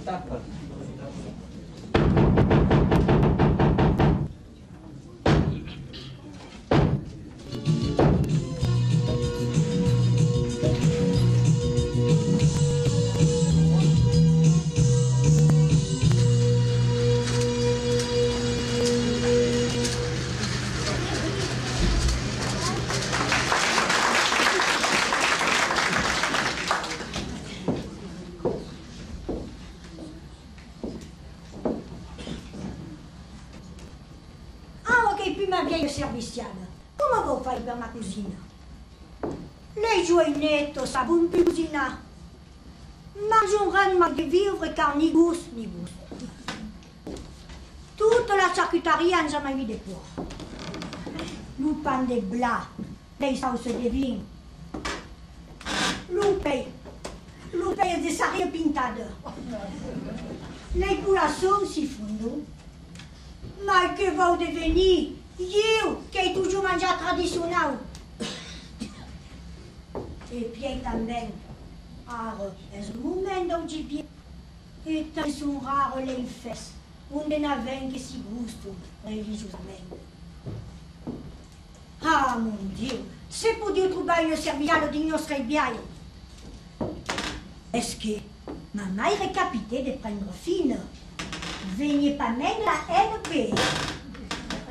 D'accord. Ma vieille serviciale, come vuoi fare per una cugina? Lei gioinetto, sa buon più cugina. Mangeranno ma di vivre car ni gusto ni gusto. Tutta la charcuterie non jamais vu de porc. Le pain de blas, les sauces de vin. Le pain de sarrière pintade. Les poissons si fondus. Ma que va devenir? Eu, que é toujours manjar tradicional. E puis também, é um momento onde bien, e são raros les festes, onde não vem que se gustam religiosamente. Ah, mon Dieu, se podia trobar une serviale de nostre bien. Est-ce que maman est récapitée de prendre fine? Venez pas même la NP.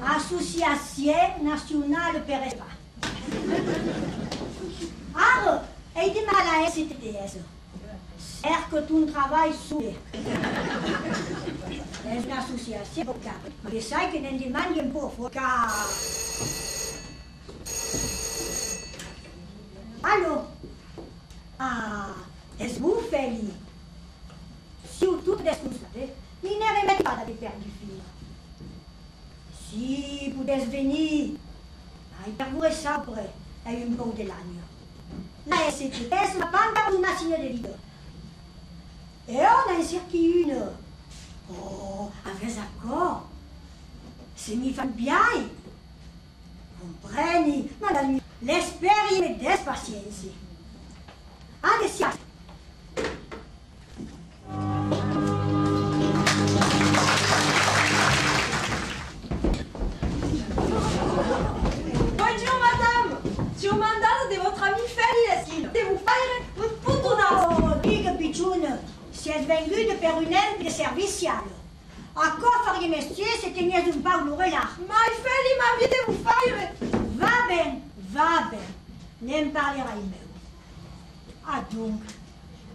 Association nationale Pereva. Ah, et de mal à STTS. C'est que tu travailles sous. C'est une association. Mais ça, que ne demande pas. Car. Allô? Ah, est-ce que vous faites? Surtout des choses, il ne remet pas de perdre du fil. Si vous devez venir, il vous ça après, à une bonne de l'année. La STS n'a pas encore une machine de leader. Et on a inscrit une. Oh, avec accord. C'est mi fan bien. Comprenez, madame, l'espère y met des patience. Allez, si. Si elle venue de Perunel de servicial. À quoi feriez messieurs, c'était mieux de pas ou là. Ma feli, ma vie de vous faire. Va ben. N'aime parler à email. Ah donc,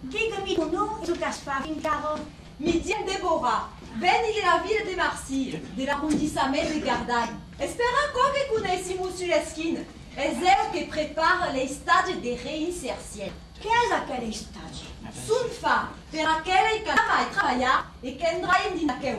dites-moi ton nom et je casse pas une carotte. Midian Déborah, venez de la ville de Marseille, de l'arrondissement de Gardagne. Espérons encore que vous connaissez sur l'esquine. Et elle qui prépare les stages de réinsertion. Qu'est-ce que les stages? Une femme per laquelle il va travailler et qui andrà in dinacchio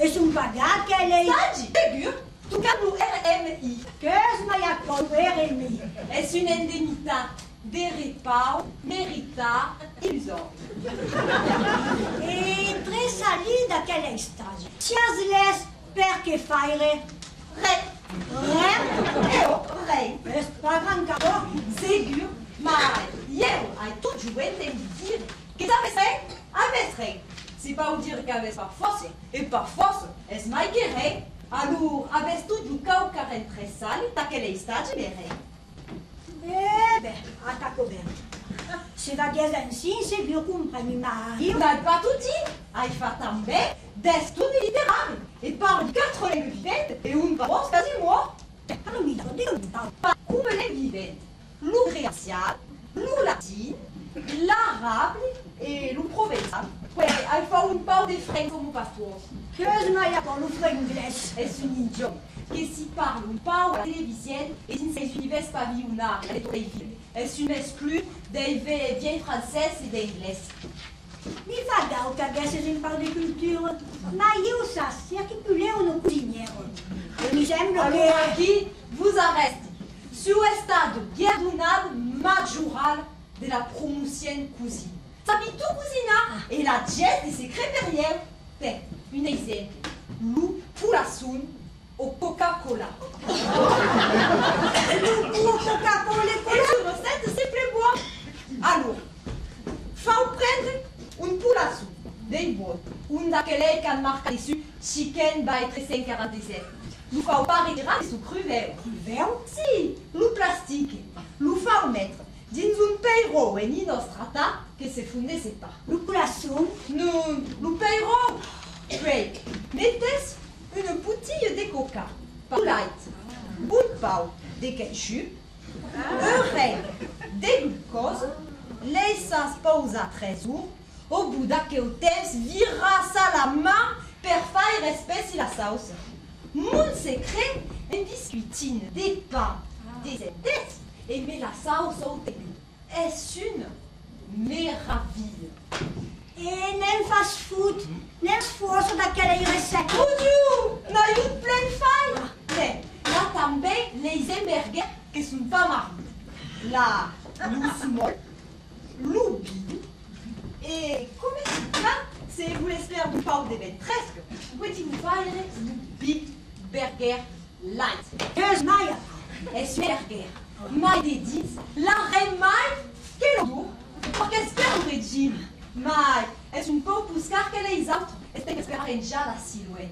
Et son bagage qu'elle est. Stage, figure, tout cas nous RMI. Qu'est-ce qu'il y a comme RMI? Est une indemnité des repas mérita illusoire. Et très salide à quel stage? Si elle laisse per que faire? Rei. C'est pas grand cadeau. Ségur, mais hier, a tout joué de dire que ça avait c'est pas vous dire qu'avait pas force, et pas force, est-ce maïqueré, alors, avait tout du cas au carré très sale, t'as quel stage, les règles. Eh ben, attaque bien. C'est la guerre ainsi, c'est bien compris, mais... Vous n'avez pas tout dit, il faut tomber des tout littéraires, et parle 4 langues vivantes, et une parole quasi moi. Pas comme les vivantes, l'ou créatial, l'ou latin, l'arabe et l'ou provençal. Ouais, il faut une part des freins comme pas toi. Qu'est-ce qu'il y a pour le frein anglais? Est-ce une idiot qui s'y parle ou pas à la télévision et in ces univers pavillonnards, est-ce une exclue des vieilles françaises et des anglaises? Mi fa da o che se in parle di cultura, ma io sa, si articulé una cuisinière. E mi sembra alors, che... qui vous arrête sur un stade guerdonnable majoral de la promotion cuisine. Ça vit tout cousina et la jet de ses crépérières. Une exemple, loup poulasoun au Coca-Cola. Loup au Coca-Cola, et une recette, c'est plus bois. Alors, faut prendre marque dessus Chicken by 347. Nous faisons pas retirer sous cruvel. Cruvel? Si, nous plastique. Nous faisons mettre dans un payroll et ni strata que se fondait c'est pas. Nous plaçons. Nous payroll. Puis, mettez une bouteille de coca, pas light, bout de pau, de ketchup, un règle de glucose, l'essence pause à 13 jours, au bout d'aquel temps, vira ça la main pour faire respect sur la sauce. Mon secret est biscuitine, des pains, des épices et met la sauce au début. Est-ce une méraville? Et nem fast food, nem sforzo daquela receita. Bonjour, on a eu plein de failles. Mais là, também, les hamburgers qui ne sont pas mariés. Là, l'ousmol, l'oubi. Et comment c'est vous l'espère du pain de ben presque. Pouvez-vous faire le big burger light? Deus maia. Esse burger, mais des 10, la reine mais, quel jour? Qu'est-ce que le régime? Mais, est-ce un peu buscar que les autres estão esperando já la silhouette?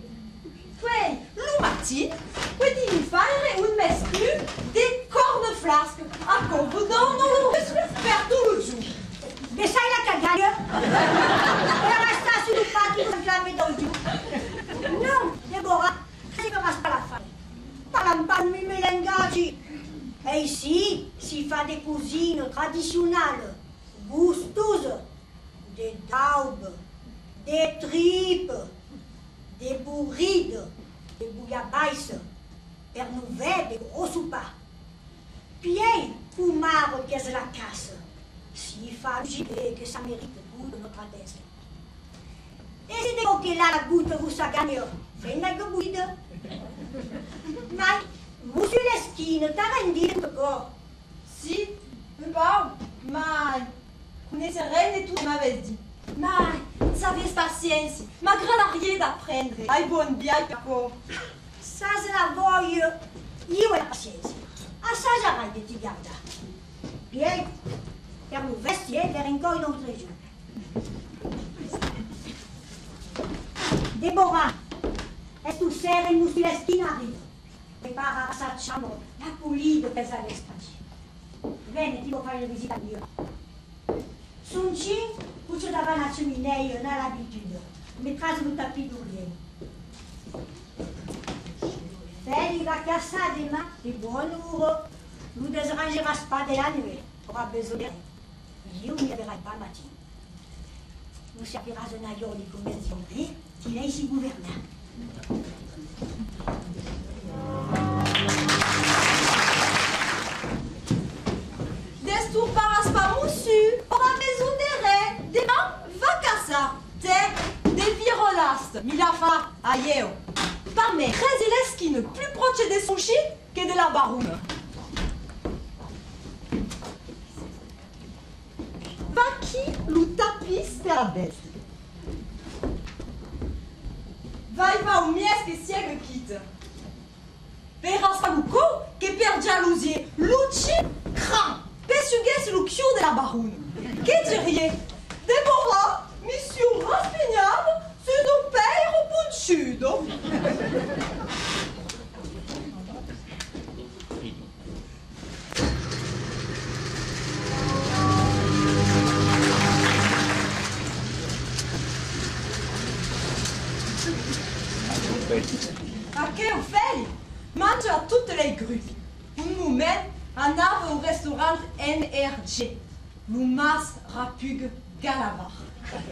Puis, le matin, pouvez-vous faire un mesclu de cornflasques à convidant nous faire tout le jour? Deixa la cagada. Ela está sur le pátio com jamais dans le jour. Non, Déborah, c'est comme ça la femme. Parle pas de mélange. Et ici, s'il fait des cuisines traditionnelles, gusteuses, des daubes, des tripes, des bourrides, des bouillabaisse, pernouvet, des gros soupes. Puis, ou marre qu'est-ce la casse. S'il fait gilet que ça mérite le goût de notre adresse. Et si des coquilles là, la goutte vous ça gagne, c'est une goutte. Mais, vous sur l'esquine, t'as rendu le corps. Si, pas, mais, connaissez rien de tout ce que m'avait dit. Mais, savez patience, malgré la rien d'apprendre. Aïe, bonne bien, d'accord. Ça, c'est la voie, il y a la patience. À ça, j'arrête de t'y garder. Bien, faire le vestiaire vers un corps d'entre les yeux. Déborah, est-ce que tu sais une muscle l'esquine arrive? Prépare à sa chambre la poulie de tes allestages. Viens, tu vas faire une visite à Dieu. Son chien, pour se laver la cheminée, on a l'habitude. Mettra sur le tapis d'ouvrier. Fais il va casser des mains, des bonnes ouvres. Nous ne dérangeras pas de la nuit. On aura besoin de rien. Je ne verrai pas matin. Nous serviras un ailleurs de conversion. Il est ici gouverneur. Destour paras pas moussu, aura besoin de ré, demain, va casa, te, des virolastes, milafa, aïeo. Par mes résilesquines plus proches de son chien que de la baroune. Va qui le tapis per la bête? Va au mies que siègle quitte. Verras pas le co que per jalousie, l'ouchi craint. Pessugues le cul de la baroune. Que diriez? Déborah, mission raspignable, c'est nos pères au bout de sud. À quel fait? Mange à toutes les grues. On nous met en ave au restaurant NRG, Lumas Rapug Galavar.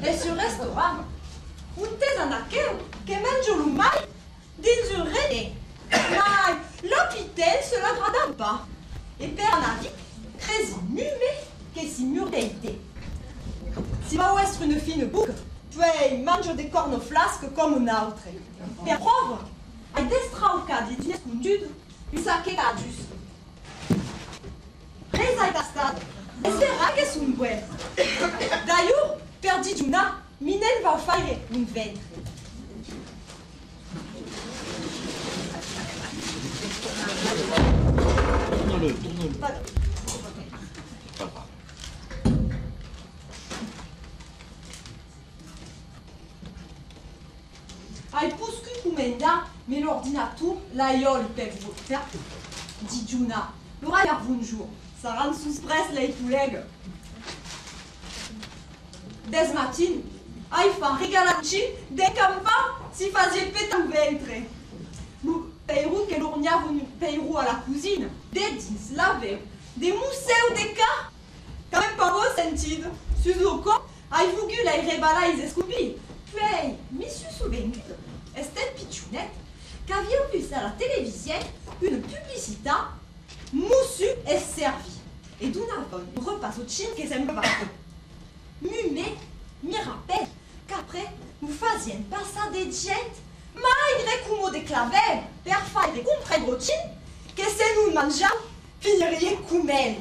Et ce restaurant, on est en accueil que mange le mal dans un rené. Mais l'hôpital se l'agrada pas. Et per un avis, très mumet que si murdéité. Si va être une fine boucle, tu mange des cornflasques comme une autre. Per preuve, à destrauca di escondido, il saque cadus. Presa et astad, espera que son buer. D'ailleurs, perdi Juna, Minel va faire un ventre. Tourne-le, tourne-le. L'aiol pe faire, dit Juna. L'ora iar bonjour. Ça rend sous presse les pouleg. Des matines, ai fan regalanci de campa si faisait peta o ventre. Lo peirou que l'ornia venu peirou à la cousine, des dins laveu, des mousseux de cas. Quand même pas beau sentido. Suzuko, ai voulu la rebala is escupi. Puis, monsieur souvenir, Estelle Pichounette, qu'avions vu à la télévision une publicité, moussu est servi. Et d'où n'avons un repas au chine qui s'aime pas. Mumé, m'y rappelle qu'après, nous faisions passer des jets, malgré qu'on des clavelles, per faire des comprès gros chine, que c'est nous mangeons, finiriez coumène.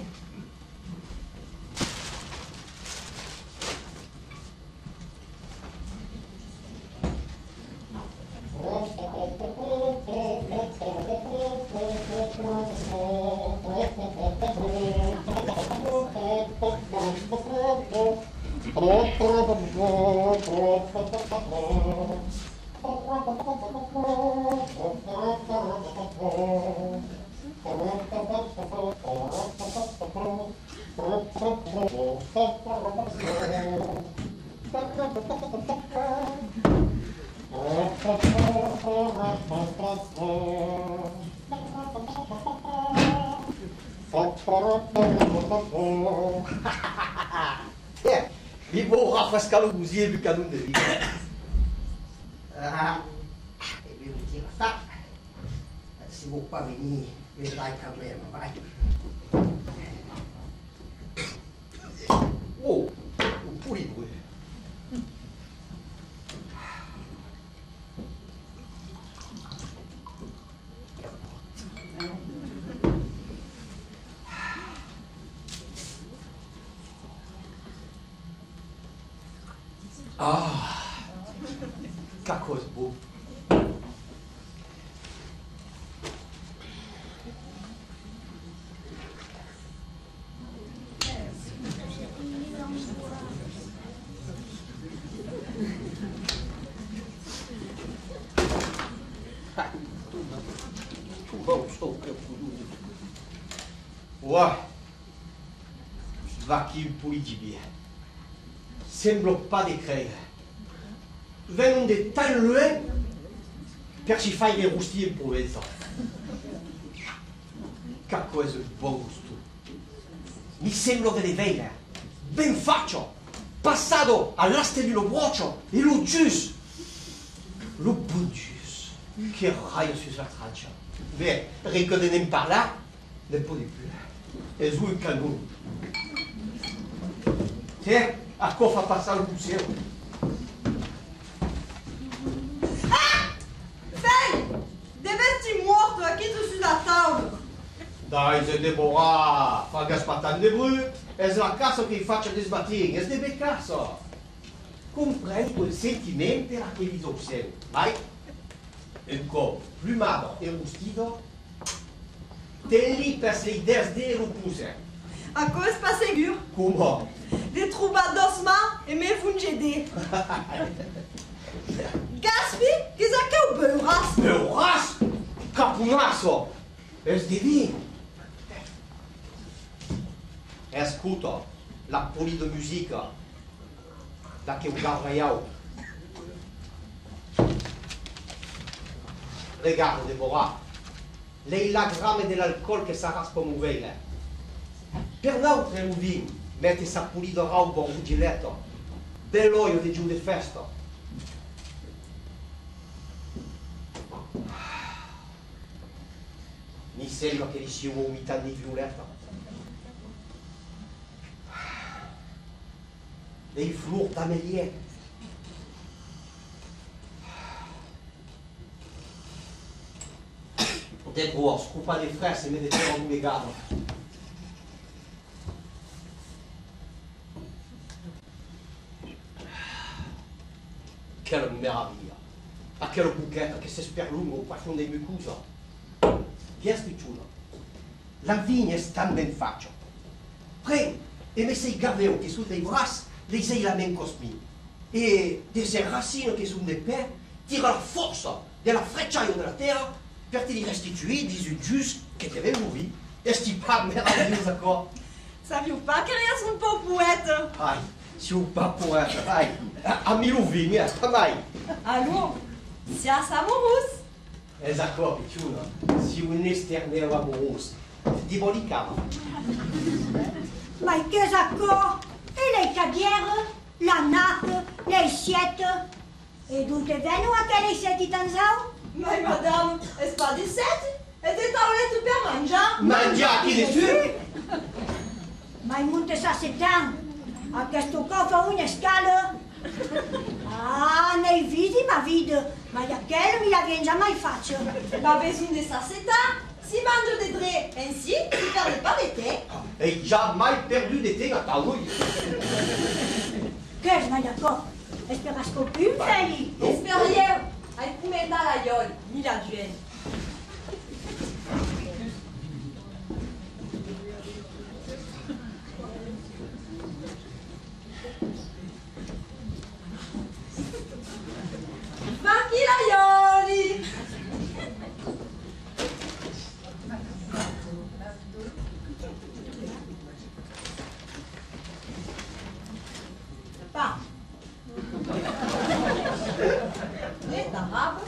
Mi può raffrescare lo così e più che non devi. E devo dire, sta. Si può qua venire, vedrai il problema, vai. Oh, pure due. Ah, che cosa buona. Ouais, va qui pulli di bien. Sembra pas de créer. Vengono de tal loin per ci fare roustire in Provenza. Che cosa buon gusto. Mi sembra delle vele, ben faccio, passato all'aste di lo brocio e lo gius. Lo buon gius, che raio sulla traccia. Beh, ricco di ne parlare, ne può di più. E su il canon. Tiens, a quoi fa passare il museo? Ah! Fei! Devesti morto aqui dessus la table. Dai, se Deborah, fa gaspatan de brut, è la casa che faccia di sbatting, è de casa. Comprendi quel sentimento per che vi osservo, vai? Un corpo plumado e rustido, te lì per le idee de repouser. A cause pas ségur. Comment? Des troubados ma et mes fungédés. Gaspi, qu'est-ce que vous beurras? Beuras? Capunasso! Es divin! Ascolta, la poli de musica, da che guarda io. Regarde, Deborah, lei la grame dell'alcol che sarà spomuovere. Per l'altro un vino, mette sa pulita roba un giletto, dell'olio di giù di festa. Mi sembra che ci sia un'umità di violetta. Dei flor d'amelier. Des broches, coupa des fraises et mettez dans le mégarde. Quelle meraviglia! A quelle bouquette che si sperlunga au profond des mucoses. Bien spicciuto. La vigne è tan ben faccia. Prendi e mettei gaveo che sono dei bras, dei sei la men cosmi. E dei racine che sono dei pè, tira la forza della frecciaia della terra per te li restituire des gius che te vengono vi. E sti pas meraviglioso qua. Saviu pas que rien sont pas poète. Ai, si un pas poeta, ai, a miluvi, mai. Allons, si à Samorous. Esatto, picciuna, si un esterneo amoroso, di bolicava. Ma qu'est-ce encore? Et les cadières, la nappe, les siettes. Et d'où te venu à quelle siette itanzao? Mais madame, est-ce pas 17? Et des taolettes per mangiare? Mangia, chi ne su? Ma in monte sa setan, a questo cofo una scala. Ah, nei vidi ma vide, ma da quelle mi la viene già mai faccio. Pas besoin de ça, c'est ça. Si mange des draps ainsi, tu perds pas d'été. E jamais perdu d'été a taui. Qu'est-ce que d'accord? Espera scopium, Feli? Esperiez, ai comenda la iole, ni la duenne. Manchi la ioli! Pas. Les arabes.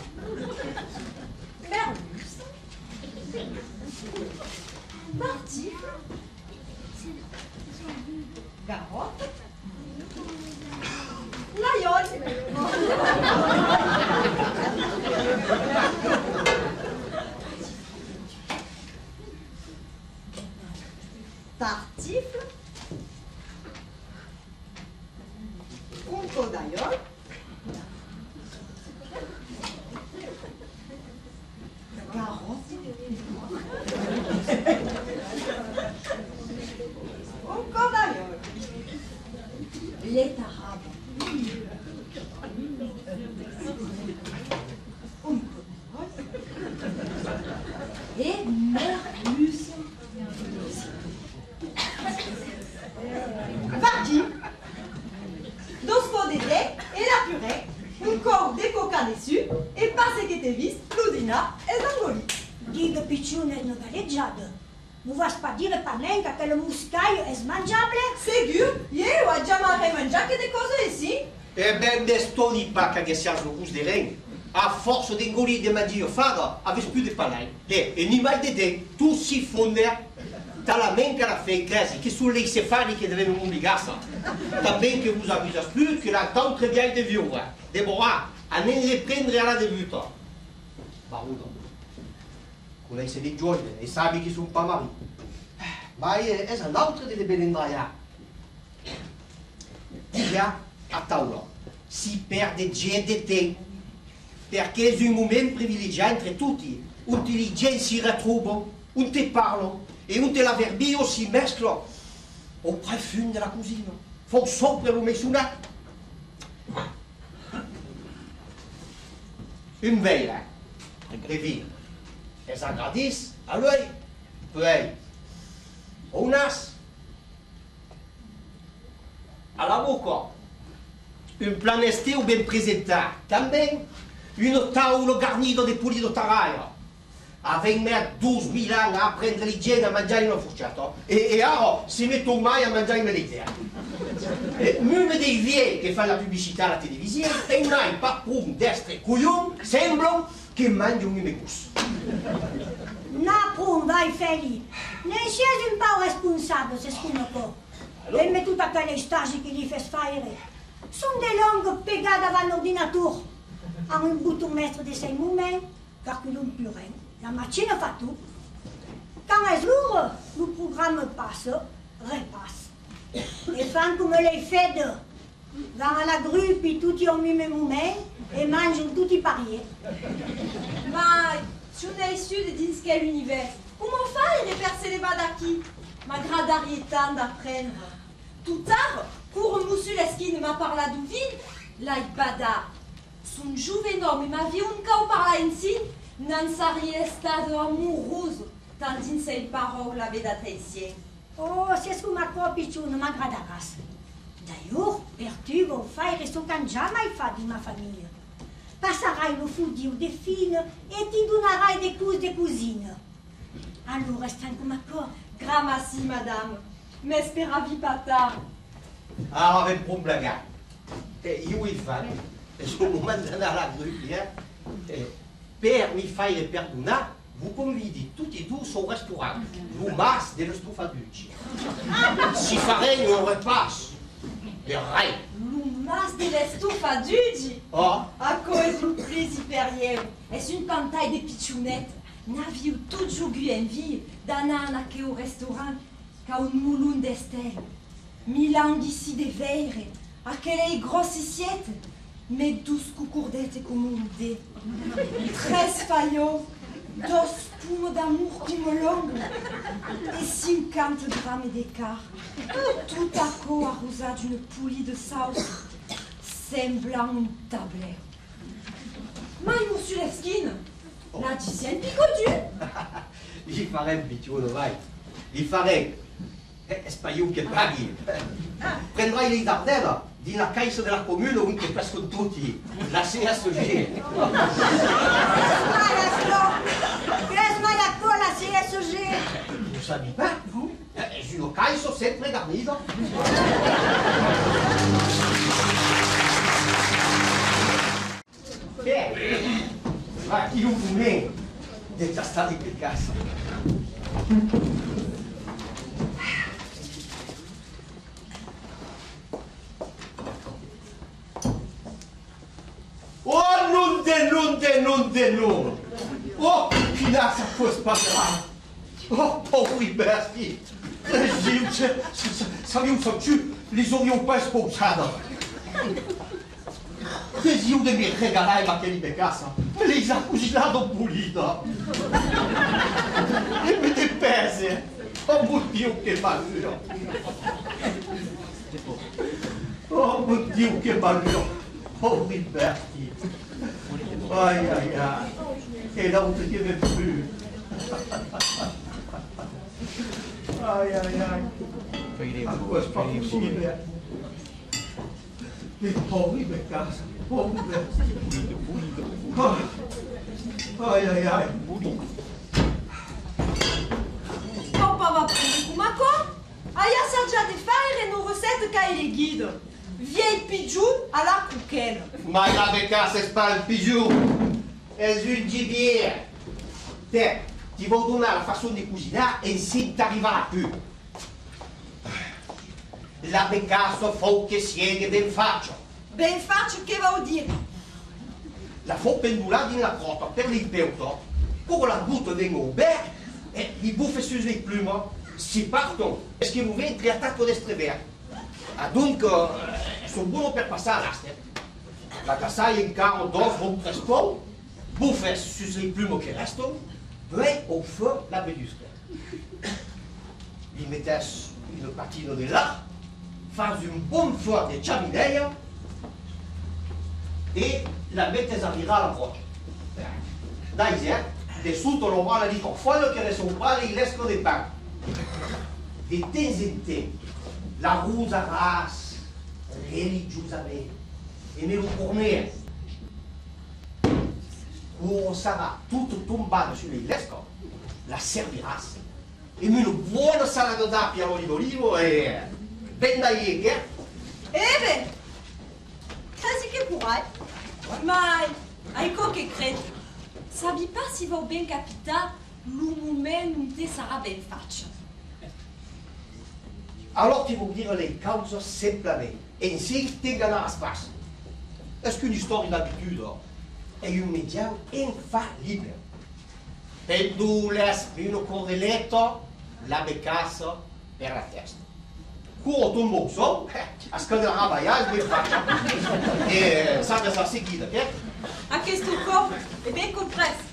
Merlus. Martifle. Garotte. L'aïeul. Tartifle. Conco d'aïeul. Garotte. Conco d'aïeul. Les arabes. Et Merlus. Parti. Dos pots d'été et la purée, un corps de coca dessus, et passe que te vis, l'udina et l'angoli. Diga piccione è novelleggiato. Non vas pas dire par nenca che lo muscaio è smangiabile? Ségur, io ho già mangiato des cose ici. E ben destoni pacca che siamo lo cus de ren. A forza di ingolire de mangi fada, aves più de palai. E ni mai de te, tu si fonde. T'as menca la fei cresi, che sono le cefali che devono obbligassa. Também que vous avisas plus que la tante très bien de vivre. Deborah, a ne riprendere alla debuta. Barudo. Con lei sei di gioia e sabi che sono pas mari. Ma è un'altra delle belendraia. Dia a tavola si perde gente di te perché è un momento privilegiato entre tutti. Un te li gente si ritrova, un te parlo e un te la verbio si mescla. Au profumo della cucina. Fa sopra lo messunato. Une veille, revire. Et ça gradisse à l'œil. Puis, au nas, à la bocca. Un planesteo ben presentato. Também, une tavola garnita di pulito taraia. Avec mer 12.000 anni a prendere l'igiene a mangiare in una furciata. E ora si mettono mai a mangiare in militaire. Uno dei vie che fa la pubblicità alla televisione e un hai papum destre coglion sembrano che mangiano un mecus. Naprum, vai Feli. Ne siete un po' responsabile, se scunoco. E me tutta quelle stasi che gli fai fare. Sono delle langue pegate davanti all'ordinatore. Hanno un bouton maître di 6 momenti, calculano più rien. La machine fa tout. Quand est lourd, le programme passe, repasse. Et fan come les fede. Vanno alla grue, puis tutti au même moment, et mangent tutti parier. Ma tu n'es issu de dins quel univers? Comment faire de percer les badaki? Ma gradarie tant d'apprendre. Tout tard, cours moussu l'esquine m'a parlé d'ouville, la bada. Son juvénom ma vie un cao parla insi, non saria stato amoureuse, tant in sei parole la vedata ici. Oh, c'est ce que ma copiccione ma gradaras. D'ailleurs, perdu vos faire ce qu'on jamais fait de ma famille. passerai lo fudio de fine e ti donerai des coups de cousine. Allora, stai come accordo? Gramassi, madame. Mais speravi pas tard. Ah, avem problema. Io il fan, sul moment d'anar a la grup, per mi fai perdonar, vous convidi tutti e due au restaurant, lo mas dello stufaducci. Si farei un repas de rei. L'umas de l'estufa d'Ugi. Oh, À cause d'une plaisir périenne. Est-ce une pantaille de pitchounettes? N'aviez tout jougu en vie d'anar au restaurant qu'à un moulon d'Estelle. Milang ici des veilles, à quelle grosse assiette, mais 12 coucourdettes comme un dé. 13 faillots, 2 poumes d'amour comme longue, et 50 grammes d'écart. Tout à coup arrosa d'une poulie de sauce, semblant un tablet. Mai Moussuleskin, la dicienne picodu. gli farei un piccione, vai. Gli farei. Spaiu che paghi. Prendrai le dardelle di la caixa della comune où che pescono tutti. La CSG. Qu'est-ce que la CSG? Vous savez pas, vous? J'ai une caixa sempre garnita. Ma chi non fume? Già stati per casa. Oh, non de non! Oh, pinazza fosse parlare! Oh, poveri bestie! Saviam tu, les aurions pas sposado. Desiu de me regalar aquele de casa, les ha cucinato pulito. E me te pese! Oh, mon Dio, che malheur! Oh, mon Dio, che malheur! Poveri bestie! Ai, ai, ai! E non te tiene più! Ai, ai, ai! Ma questo è possibile! Le poveri di casa! Poveri bestie! Ai, ai, ai! Papa va prendre Kumako. Aya s'aggia de faire nos recettes qu'a les guides. Vieille pigeon à la couquelle. Ma la becca c'est pas le pigeon, c'est une gibier. Te, ti vuoi donare la façon di cucinare e si t'arriverà più. La beccasso faut che siede ben faccio. Ben faccio che va dire. La faut pendulare nella crotta per l'impeuto. Pour la goutte venga ouverte e li buffe su le plumes. Si partono, perché vous venez triatato d'estrever. Ah, donc, sono buono per passare l'aste. La cassaia in carro d'offre un presto, buffe su le plumes che restano, poi au feu la bedusca. Vi mettete une patino di là, fate un buon feu di ciaminea e la mettete a virare alla voce. Dai, de sotto lo male di confoglio che ne sono pari il lesco di pan. De temps en temps, la rosa race, religiosamente, e me lo cornea, quando sarà tutto tombato sull'ilesco, la servirás. E me lo buona salata d'api all'olivo olivo e ben da ieri. Beh, quasi che puoi. Ma, ecco che credi. Sabi pas si va ben capita, l'umumen non te sarà ben faccia. Alors ti vuol dire le cause semplicemente, e insieme te ganare space. Est-ce qu'une histoire d'habitude è un média infallibile? Pendules, un cordelletto, la becassa per la testa. Cuore un morso, a scaldare la baia, e faccia. E sa sa seguita, che? A questo corpo è ben compresso.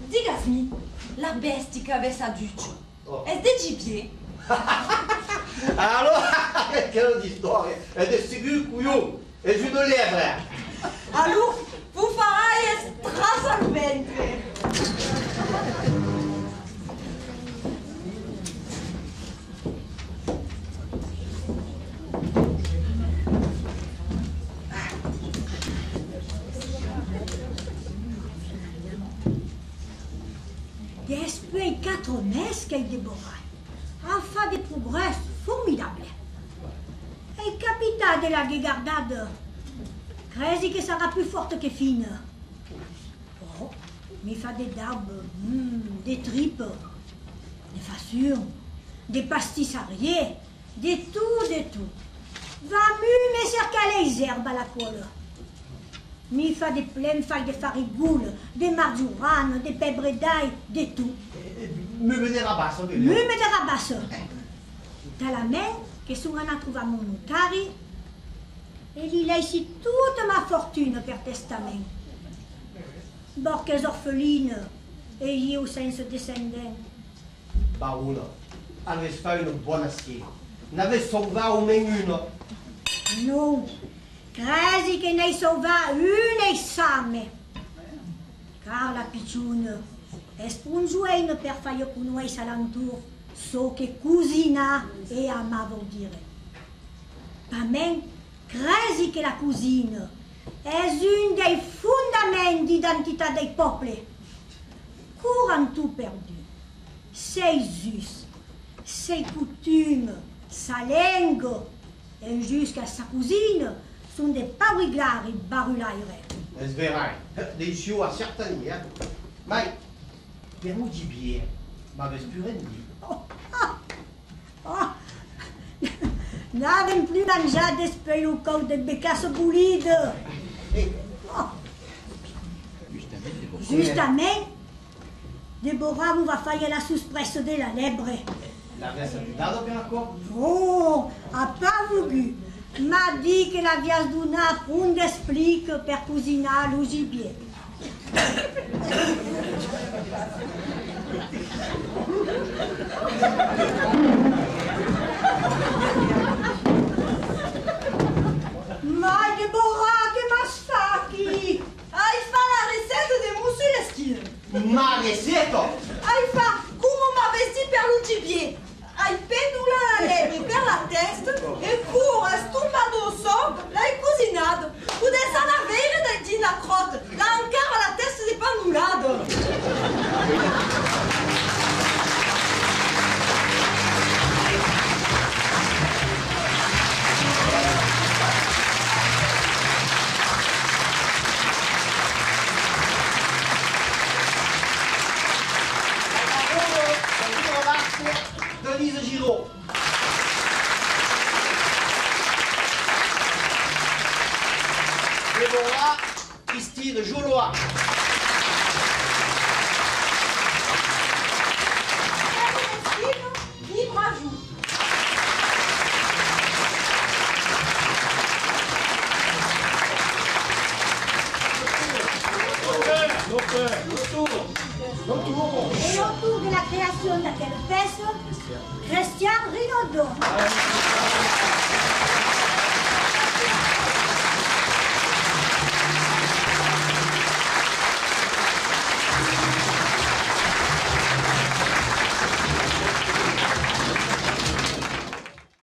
Digasmi, la bestia che aveva duccio, è de gibier? Allora, che storia? È del sicuro couillon, è une lèvre. Alors, vous farez strasalmente. qu'est-ce qu'elle Déborah a fait des progrès formidables. Et le capitaine de la guégardade, crée que sera plus forte que fine. Oh, mais il fait des dabs, des tripes, des fassures, des pastis arrières, de tout. Va mieux me cercaler les herbes à la colle. Mais il fait des pleines feuilles de farigoules, des marjoranes, des pèbres d'ail, de tout. Me mener à basse, Me mettre à basse. Dans la main, que sono a trouvé mon notari, et il a ici toute ma fortune per testament. Borques orphelines, et io senza descendant. Barona, avais fait une bonne assiette. N'avais sauvé au moins une. Non, credi che ne hai salva una e same. Car la piccione è spungiuena per fare conoscere all'intorno so che cucina e ama vuol dire. Per me, credi che la cucina è uno dei fondamenti d'identità dei popoli. Courant tout perdu, ses us, ses coutumes, sa langue, et jusqu'à sa cousine, sont des pariglari barulaire. Es verai, des cieux à certains, hein. Mais, per nous dire bien, m'avais plus rien dit. N'avem plus mangiat després el cou de becasse bolide. Justament, Déborah vous va faire la suspresse de la lèvre. L'avais saludado per accord? Oh, a pas voulu. M'a dit que l'avias donat un d'explic per cucinar lo gibier. Ma Déborah, che m'has fatto? Hai fa la ricetta di mussoleschi. Ma receto! Hai fa come m'avessi per lo gibier. Hai pendulato la leve per la testa e pure stommato il so, l'hai cucinato. Potesse avere da gina crotte, l'ha ancora la testa di pendulato. Denise Giraud. Déborah Christine Jolois. Libre à jour. Et autour de la création de la pièce, Christian Rinaldo.